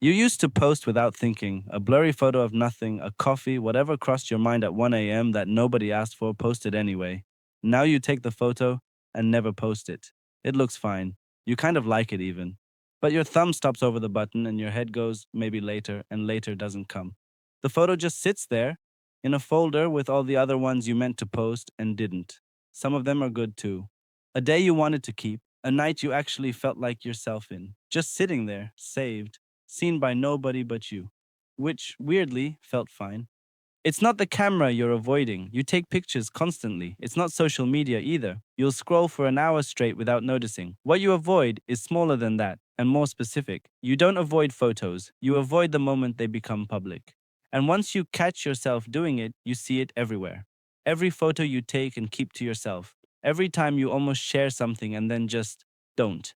You used to post without thinking, a blurry photo of nothing, a coffee, whatever crossed your mind at 1 a.m. that nobody asked for, posted anyway. Now you take the photo and never post it. It looks fine. You kind of like it even. But your thumb stops over the button and your head goes, maybe later, and later doesn't come. The photo just sits there in a folder with all the other ones you meant to post and didn't. Some of them are good too. A day you wanted to keep, a night you actually felt like yourself in, just sitting there, saved, seen by nobody but you, which weirdly felt fine. It's not the camera you're avoiding. You take pictures constantly. It's not social media either. You'll scroll for an hour straight without noticing. What you avoid is smaller than that and more specific. You don't avoid photos. You avoid the moment they become public. And once you catch yourself doing it, you see it everywhere. Every photo you take and keep to yourself. Every time you almost share something and then just don't.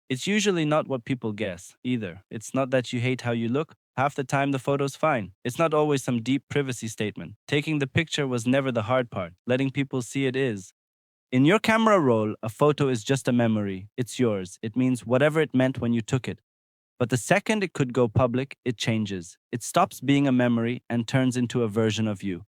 It's usually not what people guess, either. It's not that you hate how you look. Half the time, the photo's fine. It's not always some deep privacy statement. Taking the picture was never the hard part. Letting people see it is. In your camera roll, a photo is just a memory. It's yours. It means whatever it meant when you took it. But the second it could go public, it changes. It stops being a memory and turns into a version of you.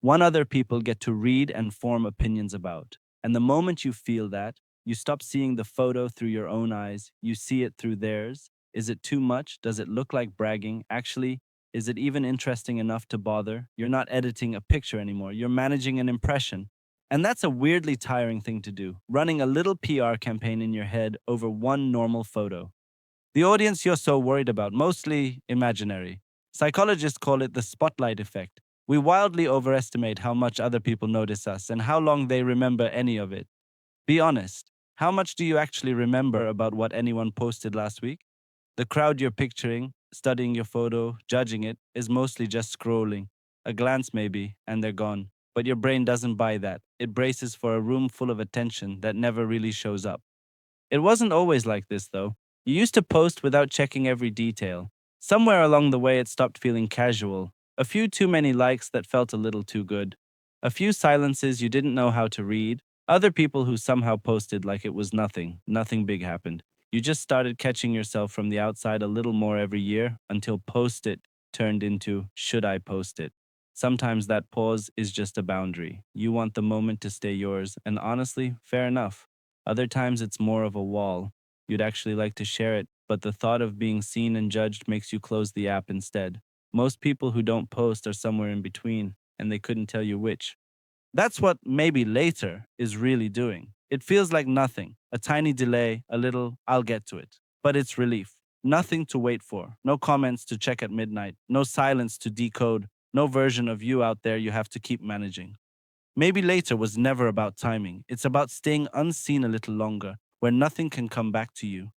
One other people get to read and form opinions about. And the moment you feel that, you stop seeing the photo through your own eyes, you see it through theirs. Is it too much? Does it look like bragging? Actually, is it even interesting enough to bother? You're not editing a picture anymore, you're managing an impression. And that's a weirdly tiring thing to do, running a little PR campaign in your head over one normal photo. The audience you're so worried about, mostly imaginary. Psychologists call it the spotlight effect. We wildly overestimate how much other people notice us and how long they remember any of it. Be honest. How much do you actually remember about what anyone posted last week? The crowd you're picturing, studying your photo, judging it, is mostly just scrolling. A glance maybe, and they're gone. But your brain doesn't buy that. It braces for a room full of attention that never really shows up. It wasn't always like this, though. You used to post without checking every detail. Somewhere along the way, it stopped feeling casual. A few too many likes that felt a little too good. A few silences you didn't know how to read. Other people who somehow posted like it was nothing. Nothing big happened. You just started catching yourself from the outside a little more every year until post it turned into should I post it? Sometimes that pause is just a boundary. You want the moment to stay yours, and honestly, fair enough. Other times it's more of a wall. You'd actually like to share it, but the thought of being seen and judged makes you close the app instead. Most people who don't post are somewhere in between, and they couldn't tell you which. That's what maybe later is really doing. It feels like nothing, a tiny delay, a little, I'll get to it. But it's relief. Nothing to wait for, no comments to check at midnight, no silence to decode, no version of you out there you have to keep managing. Maybe later was never about timing. It's about staying unseen a little longer, where nothing can come back to you.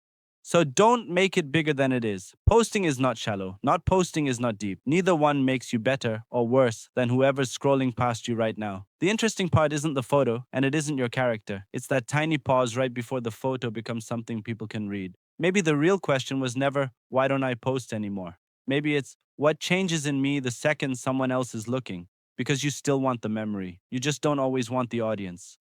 So don't make it bigger than it is. Posting is not shallow. Not posting is not deep. Neither one makes you better or worse than whoever's scrolling past you right now. The interesting part isn't the photo, and it isn't your character. It's that tiny pause right before the photo becomes something people can read. Maybe the real question was never, why don't I post anymore? Maybe it's, what changes in me the second someone else is looking? Because you still want the memory. You just don't always want the audience.